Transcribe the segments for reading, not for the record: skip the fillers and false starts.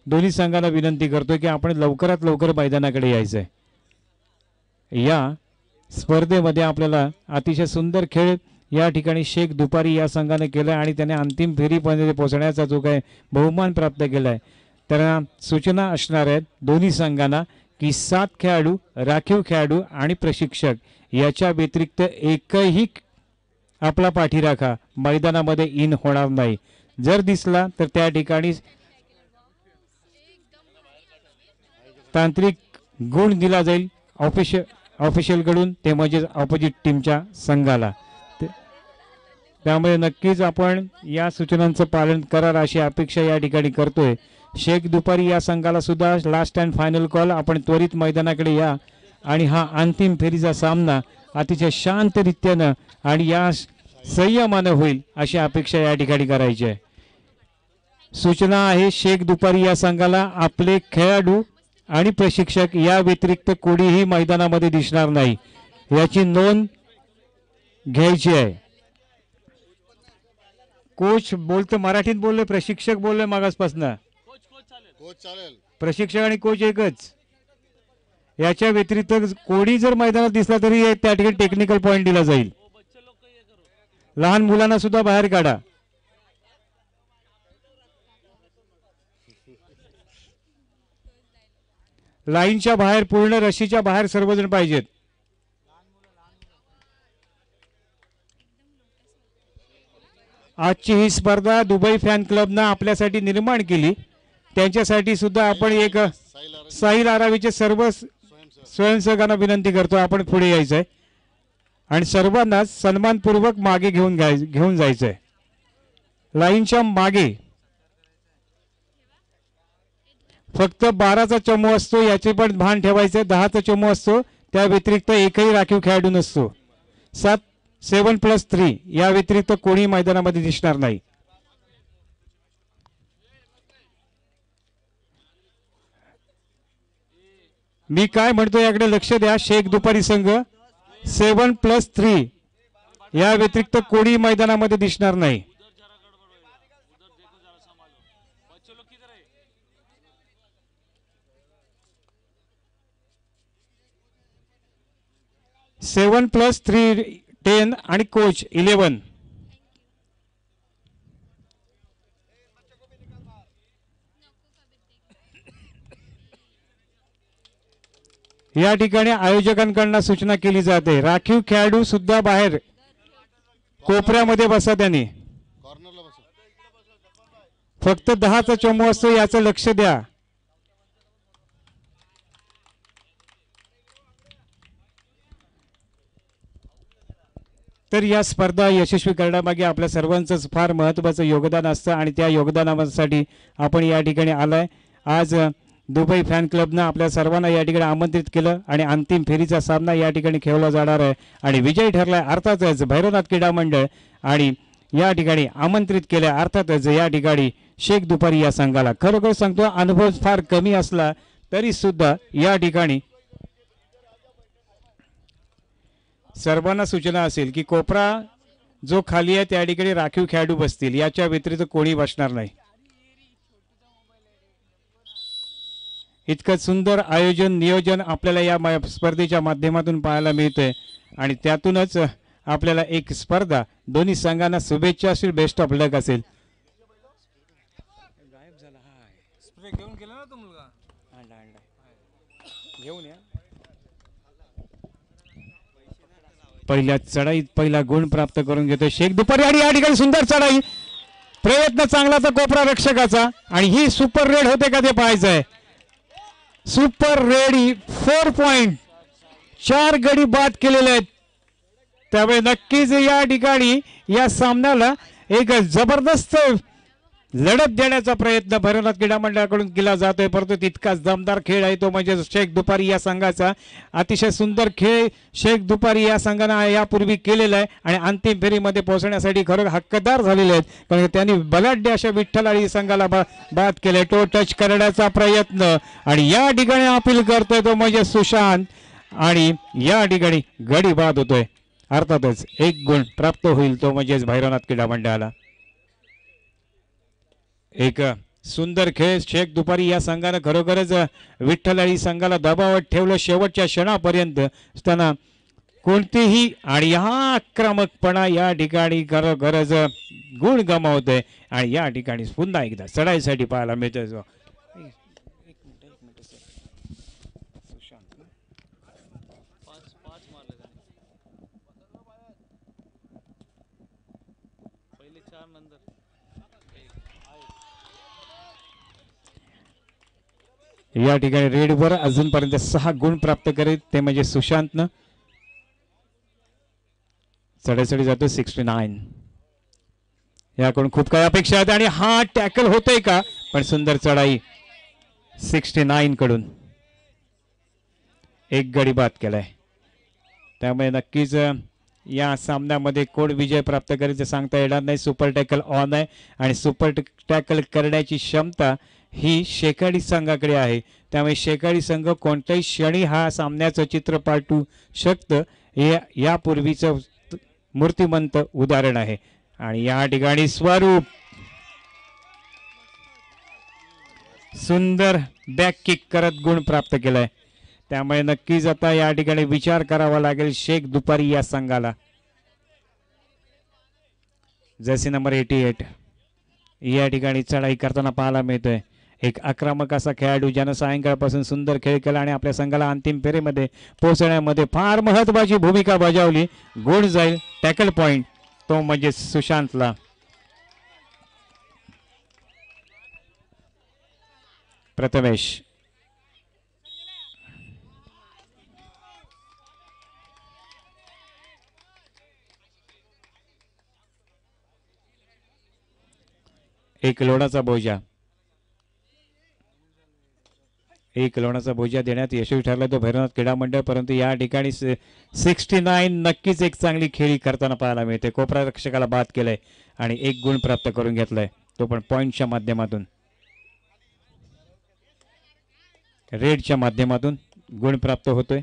दोन्ही संघांना विनंती करतोय की आपण लवकरात लवकर मैदानाकडे यायचंय। या स्पर्धेमध्ये आपल्याला अतिशय सुंदर खेळ या ठिकाणी शेख दुपारी या संघाने केला आणि त्याने अंतिम फेरीपर्यंत पोहोचण्याचा जो काही बहुमान प्राप्त केलाय। तर सूचना असणार आहेत दोन्ही संघांना की 7 खेळाडू, राखीव खेळाडू आणि प्रशिक्षक याच्या व्यतिरिक्त एकही आपला पाठीराखा मैदानामध्ये इन होणार नाही। जर दिसला तर त्या ठिकाणी तांत्रिक गुण दिला जाईल ऑफिशियल कडून, ते म्हणजे ऑपोजिट टीमच्या संघाला। त्यामुळे नक्कीच आपण या सूचनांचं पालन कराल अशी अपेक्षा या ठिकाणी करतोय। शेख दुपारी या संघाला सुद्धा लास्ट अँड फायनल कॉल, आपण त्वरित मैदानाकडे या आणि हा अंतिम फेरीचा सामना अतिशय शांतरित्यानं आणि या संयमानं होईल अशी अपेक्षा या ठिकाणी करायची आहे। सूचना आहे शेख दुपारी या संघाला आपले खेळाडू आणि प्रशिक्षक या व्यतिरिक्त कोणीही मैदानामध्ये दिसणार नाही याची नोंद घ्यायची आहे। कोच बोलतो, मराठीत बोलले, प्रशिक्षक बोलले मागासपासून। प्रशिक्षक आणि कोच एकच। याच्या व्यतिरिक्त कोणी जर मैदानात दिसला तरी त्या ठिकाणी टेक्निकल पॉइंट दिला जाईल। लहान मुलांना सुद्धा बाहेर काढा। लाईनच्या बाहेर, पूर्ण रशीच्या बाहेर सर्वजण पाहिजेत। आजची ही स्पर्धा दुबई फॅन क्लबनं आपल्यासाठी निर्माण केली, त्यांच्यासाठी सुद्धा आपण एक साहिल आरावीचे सर्व स्वयंसेवकांना विनंती करतो आपण पुढे यायचंय आणि सर्वांना सन्मानपूर्वक मागे घेऊन जायचंय। लाईनच्या मागे फक्त 12चा चमू असतो याचे पण भान ठेवायचे। 10चा चमू असतो, त्या व्यतिरिक्त एकही राखीव खेळाडू नसतो। 7+3 या व्यतिरिक्त कोणी मैदानामध्ये दिसणार नाही। मी काय म्हणतो याकडे लक्ष द्या। शेख दुपारी संघ 7+3 या व्यतिरिक्त कोणी मैदानामध्ये दिसणार नाही। सेवन प्लस 3 10 आणि कोच 11। या ठिकाणी आयोजकांकडून सूचना केली जाते राखीव खेळाडू सुद्धा बाहेर कोपऱ्यामध्ये बसा, त्यांनी फक्त 10चा चमू असतो याचं लक्ष द्या। तर या स्पर्धा यशस्वी करण्यामागे आपल्या सर्वांचंच फार महत्त्वाचं योगदान असतं आणि त्या योगदानासाठी आपण या ठिकाणी आलाय। आज दुबई फॅन क्लबनं आपल्या सर्वांना या ठिकाणी आमंत्रित केलं आणि अंतिम फेरीचा सामना या ठिकाणी खेळला जाणार आहे आणि विजयी ठरलाय अर्थातच भैरवनाथ क्रीडा मंडळ आणि या ठिकाणी आमंत्रित केले अर्थातच या ठिकाणी शेख दुपारी या संघाला। खरोखर सांगतो अनुभव फार कमी असला तरी सुद्धा या ठिकाणी सर्वांना सूचना असेल की कोपरा जो खाली आहे त्या ठिकाणी राखीव खेळाडू बसतील, याच्या व्यतिरिक्त कोणी बसणार नाही। इतकं सुंदर आयोजन नियोजन आपल्याला या स्पर्धेच्या माध्यमातून पाहायला मिळते आणि त्यातूनच आपल्याला एक स्पर्धा दोन्ही संघांना शुभेच्छा असेल, बेस्ट ऑफ लक असेल। स्प्रे घेऊन गेला ना तो मुलगा, घेऊन या। पहिल्या चढाईत पहिला गुण प्राप्त करून घेतो शेख दुपारी आणि या ठिकाणी सुंदर चढाई, प्रयत्न चांगला तर कोपरा रक्षकाचा आणि ही सुपर रेड होते का ते पाहायचं आहे। सुपर रेड 4 पॉइंट 4 गडी बाद केलेले आहेत, त्यामुळे नक्कीच या ठिकाणी या सामन्याला एक जबरदस्त लढत देण्याचा प्रयत्न भैरवनाथ क्रीडा मंडळाकडून केला जातोय, परंतु तितकाच दमदार खेळ आहे तो म्हणजे शेख दुपारी या संघाचा। अतिशय सुंदर खेळ शेख दुपारी या संघाने यापूर्वी केलेला आहे आणि अंतिम फेरीमध्ये पोहोचण्यासाठी खरं हक्कदार झालेले आहेत, कारण त्यांनी बलाढ्य अशा विठ्ठलाळी संघाला बाद केले। तो टच करण्याचा प्रयत्न आणि या ठिकाणी अपील करतोय तो म्हणजे सुशांत आणि या ठिकाणी गडी बाद होतोय, अर्थातच 1 गुण प्राप्त होईल तो म्हणजेच भैरवनाथ क्रीडा मंडळाला। एक सुंदर खेळ शेख दुपारी या संघानं खरोखरच विठ्ठलाळी संघाला दबावात ठेवलं शेवटच्या क्षणापर्यंत असताना कोणतीही आणि हा आक्रमकपणा या ठिकाणी खरोखरच गुण गमावतोय आणि या ठिकाणी पुन्हा एकदा चढाईसाठी पाहायला मिळतोय. या ठिकाणी रेडवर अजूनपर्यंत 6 गुण प्राप्त करीत ते म्हणजे सुशांतनं चढाईसाठी जातो 69. याकडून खूप काही अपेक्षा आहेत आणि हा टॅकल होतोय का पण सुंदर चढाई 69 कडून एक गडी बाद केलाय. त्यामुळे नक्कीच या सामन्यामध्ये कोण विजय प्राप्त करेल ते सांगता येणार नाही. सुपर टॅकल ऑन आहे आणि सुपर टॅकल करण्याची क्षमता ही शेकाडी संघाकडे आहे. त्यामुळे शेकाडी संघ कोणत्याही क्षणी हा सामन्याचं चित्र पालटू शकतं हे यापूर्वीचं मूर्तिमंत उदाहरण आहे. आणि या ठिकाणी स्वरूप सुंदर बॅक किक करत गुण प्राप्त केलाय. त्यामुळे नक्कीच आता या ठिकाणी विचार करावा लागेल शेख दुपारी या संघाला. जर्सी नंबर 88 या ठिकाणी चढाई करताना पाहायला मिळतोय. एक आक्रमक असा खेळाडू ज्यानं सायंकाळपासून सुंदर खेळ केला आणि आपल्या संघाला अंतिम फेरीमध्ये पोहोचण्यामध्ये फार महत्वाची भूमिका बजावली. गुण जाईल टॅकल पॉइंट तो म्हणजे सुशांतला. प्रथमेश एक लोणाचा बोजा देण्यात यशस्वी ठरला तो भैरवनाथ क्रीडा मंडळ. परंतु या ठिकाणी 69 नक्कीच एक चांगली खेळी करताना पाहायला मिळते. कोपरा रक्षकाला बाद केलंय आणि एक गुण प्राप्त करून घेतलाय तो पण पॉइंटच्या माध्यमातून रेडच्या माध्यमातून गुण प्राप्त होतोय.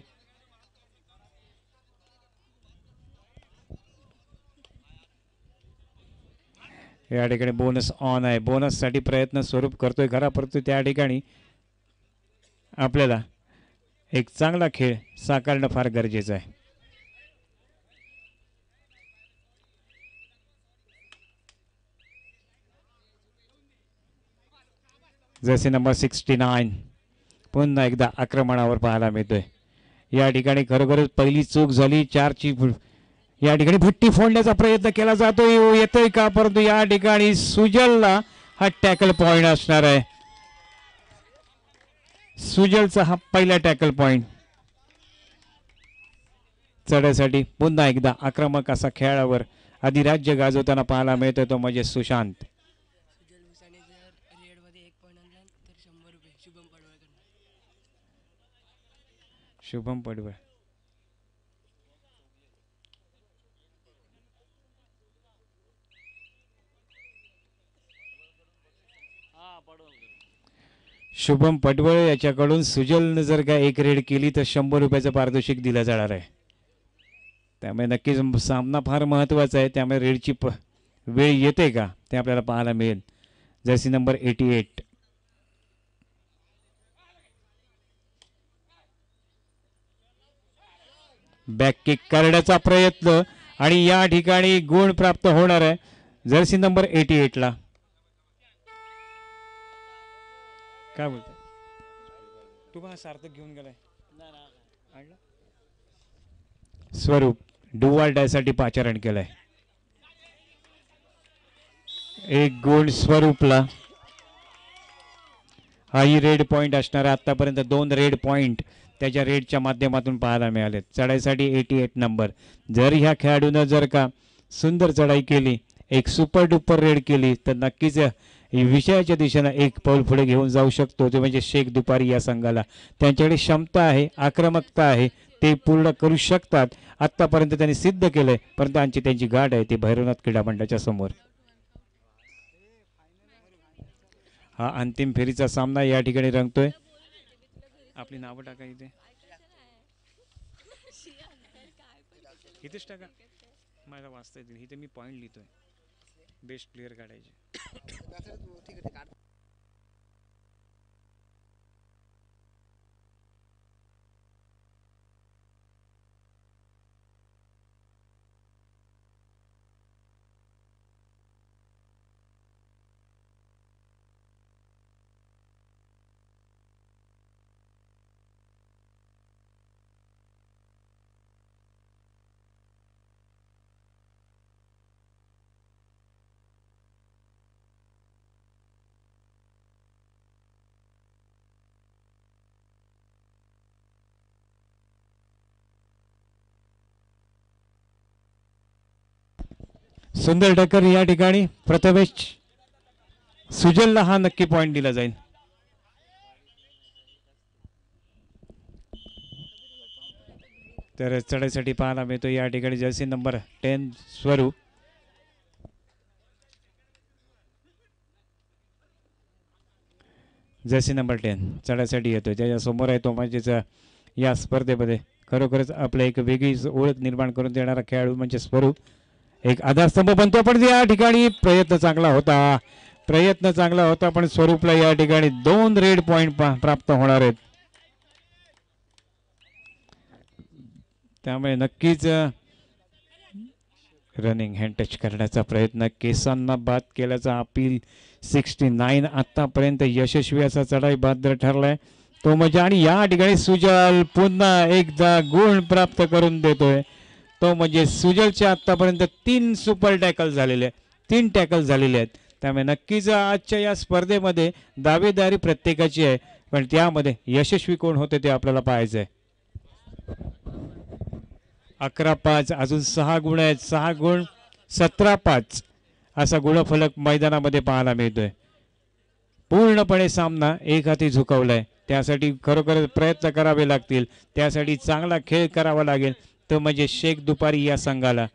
या ठिकाणी बोनस ऑन आहे. बोनस साठी प्रयत्न स्वरूप करतोय खरा परंतु त्या ठिकाणी आपल्याला एक चांगला खेळ साकारणं फार गरजेचं आहे. जसे नंबर 69 पुन्हा एकदा आक्रमणावर पाहायला मिळतोय. या ठिकाणी खरोखरच पहिली चूक झाली. 4ची या ठिकाणी भट्टी फोडण्याचा प्रयत्न केला जातोय येतोय का परंतु या ठिकाणी सुजलला हा टॅकल पॉइंट असणार आहे. सुजलचा हा पहिला टॅकल पॉइंट. चढ्यासाठी पुन्हा एकदा आक्रमक असा खेळावर अधिराज्य गाजवताना पाहायला मिळतोय तो म्हणजे सुशांत. शुभम पडवळ शुभम पटवळ याच्याकडून सुजलनं जर का एक रेड केली तर 100 रुपयाचं पारितोषिक दिलं जाणार आहे. त्यामुळे नक्कीच सामना फार महत्वाचा आहे. त्यामुळे रेडची वेळ येते का ते आपल्याला पाहायला मिळेल. जर्सी नंबर 88 बॅक किक करण्याचा प्रयत्न आणि या ठिकाणी गुण प्राप्त होणार आहे जर्सी नंबर 88 ला. काय बोलतोय तू सार्थक घेऊन गेलाय. स्वरूप डुवाल डायसाठी पाचारण केलंय. एक गुण स्वरूपला. हाही रेड पॉइंट असणार. आतापर्यंत 2 रेड पॉइंट त्याच्या रेडच्या माध्यमातून पाहायला मिळाले. चढाईसाठी 88 नंबर. जर ह्या खेळाडूनं जर का सुंदर चढाई केली एक सुपर डुपर रेड केली तर नक्कीच विषयाच्या दिशेनं एक पाऊल पुढे घेऊन जाऊ शकतो. ते म्हणजे शेख दुपारी या संघाला त्यांच्याकडे क्षमता आहे आक्रमकता आहे ते पूर्ण करू शकतात. आतापर्यंत त्यांनी सिद्ध केलंय परंतु त्यांची गाठ आहे ती भैरवनाथ क्रीडा मंडळाच्या समोर. हा अंतिम फेरीचा सामना या ठिकाणी रंगतोय. आपली नावं टाका इथे इथेच टाका मला वाचता येतील. इथे मी पॉइंट लिहितोय बेस्ट प्लेयर काढायचे. सुंदर टक्कर या ठिकाणी. प्रथमेश सुजलला हा नक्की पॉइंट दिला जाईल. तर चढाईसाठी पाहायला मिळतो या ठिकाणी जर्सी नंबर 10 स्वरूप. जर्सी नंबर 10 चढाईसाठी येतोय. त्याच्या समोर आहे तो म्हणजे या स्पर्धेमध्ये खरोखरच आपल्या एक वेगळीच ओळख निर्माण करून देणारा खेळाडू म्हणजे स्वरूप एक आधारस्तंभ बनतो. पण या ठिकाणी प्रयत्न चांगला होता पण स्वरूपला या ठिकाणी 2 रेड पॉइंट प्राप्त होणार आहेत. त्यामुळे नक्कीच रनिंग हँड टच करण्याचा प्रयत्न, केसांना बाद केल्याचा अपील 69 आतापर्यंत यशस्वी असा चढाई बाद ठरलाय तो म्हणजे. आणि या ठिकाणी सुजल पुन्हा एकदा गुण प्राप्त करून देतोय तो म्हणजे सुजलच्या आतापर्यंत 3 सुपर टॅकल झालेले 3 टॅकल झालेले आहेत. त्यामुळे नक्कीच आजच्या या स्पर्धेमध्ये दावेदारी प्रत्येकाची आहे पण त्यामध्ये यशस्वी कोण होते ते आपल्याला पाहायचं आहे. 11-5 अजून 6 गुण आहेत. 6 गुण 17-5 असा गुणफलक मैदानामध्ये पाहायला मिळतोय. पूर्णपणे सामना एक हाती झुकवलाय. त्यासाठी खरोखर प्रयत्न करावे लागतील. त्यासाठी चांगला खेळ करावा लागेल तो म्हणजे शेख दुपारी या संघाला.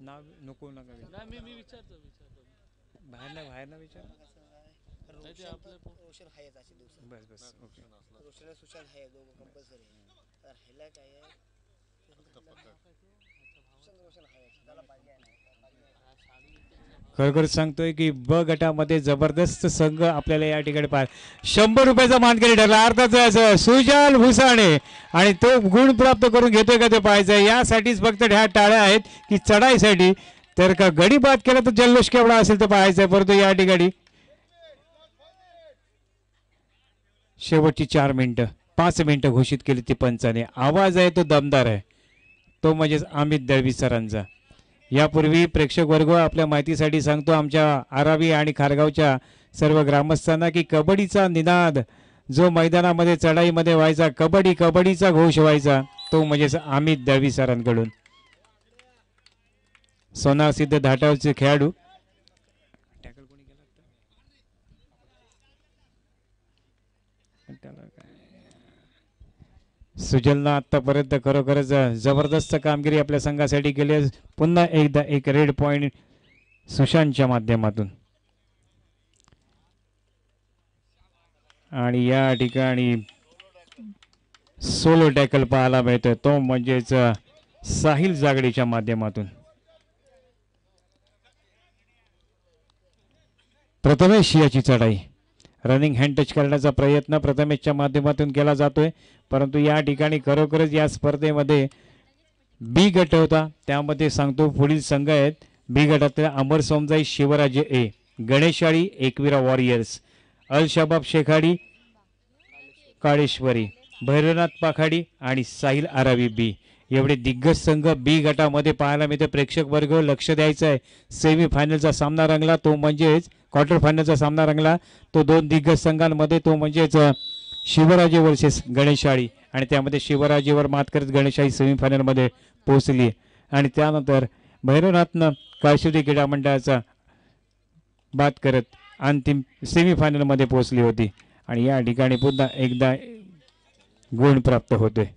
नाव नको नका नाही मी विचारतो बाहेर ना विचार. नाही ते आपलं रोशन आहे असे दिवस बस बस ओके. रोशन सुशांत आहे दोघं कंपल्सरी तर ह्याला काय आहे रोशन आहे त्याला पाहिजे खरोखर सांगतोय की ब गटामध्ये जबरदस्त संघ आपल्याला या ठिकाणी पाहिजे. 100 रुपयाचा मानकरी ठरला अर्थात सुजल भुसाणे आणि तो गुण प्राप्त करून घेतोय का ते पाहायचं. यासाठीच फक्त ह्या टाळ्या आहेत की चढाईसाठी. तर का गडी बाद केला तर जल्लोष केवढा असेल तर पाहायचं. परंतु या ठिकाणी शेवटची 4 मिनिटं 5 मिनिटं घोषित केली ती पंचाने. आवाज आहे तो दमदार आहे तो म्हणजेच अमित दळवी सरांचा. यापूर्वी प्रेक्षक वर्ग आपल्या माहितीसाठी सांगतो आमच्या आरावी आणि खारगावच्या सर्व ग्रामस्थांना की कबड्डीचा निनाद जो मैदानामध्ये चढाईमध्ये व्हायचा, कबड्डीचा घोष व्हायचा, तो म्हणजे अमित दळवी सरांकडून. सोनार सिद्ध धाटावरचे खेळाडू. सुजलनं आतापर्यंत खरोखरच जबरदस्त कामगिरी आपल्या संघासाठी केली. पुन्हा एकदा एक रेड पॉइंट सुशांतच्या माध्यमातून. आणि या ठिकाणी सोलो टॅकल पाहायला मिळतोय, तो म्हणजेच साहिल जागडीच्या माध्यमातून. प्रथमेश याची चढाई, रनिंग हँड टच करण्याचा प्रयत्न प्रथमेशच्या माध्यमातून केला जातोय, परंतु या ठिकाणी खरोखरच या स्पर्धेमध्ये बी गट होता, त्यामध्ये सांगतो पुढील संघ आहेत. बी गटातील अमर सोमजाई शिवराज ए, गणेशाळी एकविरा वॉरियर्स, अल शबाब शेखाडी काळेश्वरी, भैरवनाथ पाखाडी आणि साहिल आरावी बी, एवढे दिग्गज संघ बी गटामध्ये पाहायला मिळते. प्रेक्षक वर्ग लक्ष द्यायचं आहे. सेमी फायनलचा सामना रंगला, तो म्हणजेच क्वार्टर फायनलचा सामना रंगला, तो दोन दिग्गज संघांमध्ये, तो म्हणजेच शिवराजे वर्सेस गणेशाळी, आणि त्यामध्ये शिवराजेवर मात करत गणेशाळी सेमीफायनलमध्ये पोहोचली. आणि त्यानंतर भैरवनाथनं काळेश्वरी क्रीडा मंडळाचा बाद करत अंतिम सेमीफायनलमध्ये पोहोचली होती. आणि या ठिकाणी पुन्हा एकदा गुण प्राप्त होते.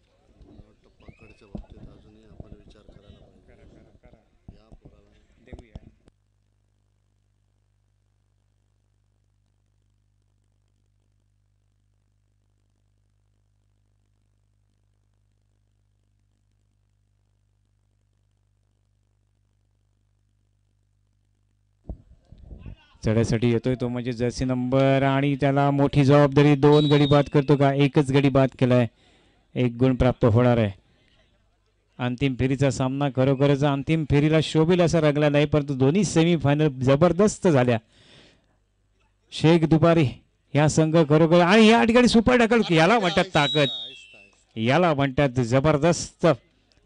चढायसाठी येतोय तो म्हणजे जर्सी नंबर, आणि त्याला मोठी जबाबदारी. 2 गडी बाद करतो का, एकच गडी बाद केलाय, 1 गुण प्राप्त होणार आहे. अंतिम फेरीचा सामना खरोखरच अंतिम फेरीला शोभेल असा रंगला नाही, परंतु दोन्ही सेमीफायनल जबरदस्त झाल्या. शेख दुपारी या संघ खरोखर, आणि या ठिकाणी सुपर टॅकल, याला म्हणतात ताकद, याला म्हणतात जबरदस्त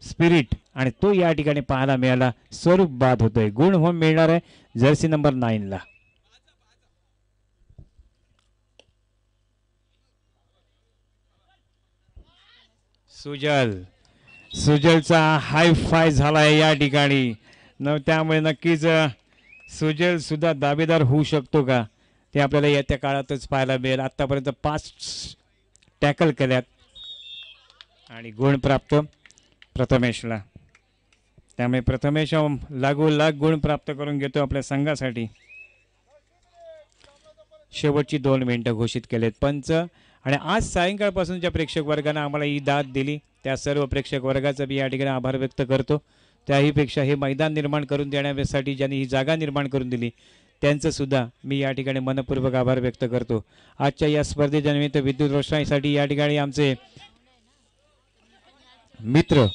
स्पिरिट, आणि तो या ठिकाणी पाहायला मिळाला. स्वरूप बाद होतोय, गुण होम मिळणार आहे जर्सी नंबर 9 ला. सुजलचा हाय फाय झालाय या ठिकाणी, त्यामुळे नक्कीच सुजल सुद्धा दावेदार होऊ शकतो का, ते आपल्याला येत्या काळातच पाहायला मिळेल. आतापर्यंत 5 टॅकल केल्यात आणि गुण प्राप्त प्रथमेशला, त्यामुळे प्रथमेश लागोलाग गुण प्राप्त करून घेतो आपल्या संघासाठी. शेवटची 2 मिनिटं घोषित केलेत पंच. आणि आज सायंकाळपासून ज्या प्रेक्षक वर्गाने आम्हाला ही दाद दिली, त्या सर्व प्रेक्षक वर्गाचा मी या ठिकाणी आभार व्यक्त करतो. त्याहीपेक्षा हे मैदान निर्माण करून देण्यासाठी ज्यांनी ही जागा निर्माण करून दिली, त्यांचं सुद्धा मी या ठिकाणी मनपूर्वक आभार व्यक्त करतो. आजच्या या स्पर्धेच्या निमित्त विद्युत रोषणाईसाठी या ठिकाणी आमचे मित्र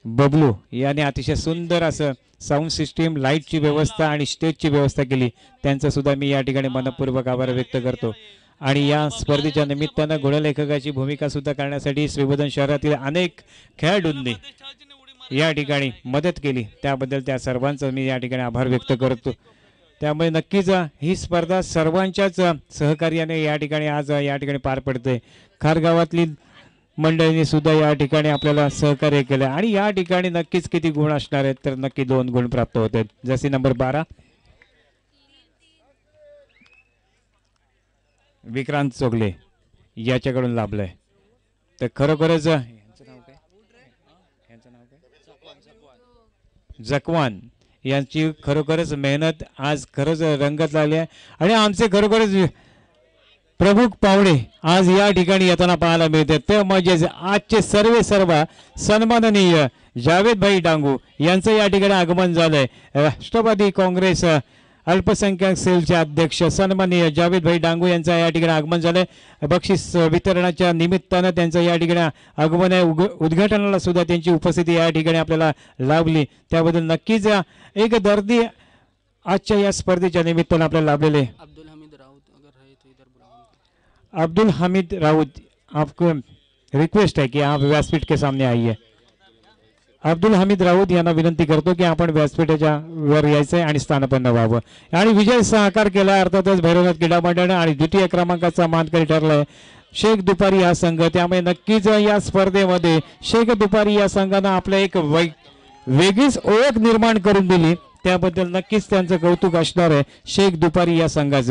बबलू याने अतिशय सुंदर असं साऊंड सिस्टीम, लाईटची व्यवस्था आणि स्टेजची व्यवस्था केली, त्यांचं सुद्धा मी या ठिकाणी मनपूर्वक आभार व्यक्त करतो. आणि या स्पर्धेच्या निमित्तानं गुणलेखकाची भूमिका सुद्धा करण्यासाठी श्रीवर्धन शहरातील अनेक खेळाडूंनी या ठिकाणी मदत केली, त्याबद्दल त्या सर्वांचा मी या ठिकाणी आभार व्यक्त करतो. त्यामुळे नक्कीच ही स्पर्धा सर्वांच्याच सहकार्याने या ठिकाणी आज या ठिकाणी पार पडते. खारगावातली मंडळींनी सुद्धा या ठिकाणी आपल्याला सहकार्य केलं, आणि या ठिकाणी नक्कीच किती गुण असणार आहेत, तर नक्की 2 गुण प्राप्त होते. जसे नंबर 12 विक्रांत चोगले याच्याकडून लाभलंय, तर खरोखरच जकवान यांची खरोखरच मेहनत आज खरंच रंगत लागली आहे. आणि आमचे खरोखरच प्रमुख पाहुणे आज या ठिकाणी येताना पाहायला मिळते, ते म्हणजे आजचे सर्व सन्माननीय जावेद भाई डांगू यांचं या ठिकाणी आगमन झालंय. राष्ट्रवादी काँग्रेस अल्पसंख्याक सेलचे अध्यक्ष सन्माननीय जावेद भाई डांगू यांचं या ठिकाणी आगमन झालंय. बक्षीस वितरणाच्या निमित्तानं त्यांचं या ठिकाणी आगमन आहे. उद्घाटनाला सुद्धा त्यांची उपस्थिती या ठिकाणी आपल्याला लाभली, त्याबद्दल नक्कीच एक दर्दी आजच्या या स्पर्धेच्या निमित्तानं आपल्याला लाभलेले. अब्दुल हमीद राउत, आपको रिक्वेस्ट है कि आप व्यासपीठ के सामने आइए. अब्दुल हमीद राऊत यांना विनंती करतो की आपण व्यासपीठाच्या वर यायचंय आणि स्थानपन्न व्हावं आणि विजय सहकार केला अर्थातच भैरवनाथ क्रीडा मंडळानं आणि द्वितीय क्रमांकाचा मानकरी ठरलाय शेख दुपारी हा संघ। त्यामुळे नक्कीच या स्पर्धेमध्ये शेख दुपारी या संघानं आपल्या एक वेगळीच ओळख निर्माण करून दिली, त्याबद्दल नक्कीच त्यांचं कौतुक असणार आहे शेख दुपारी या संघाचं।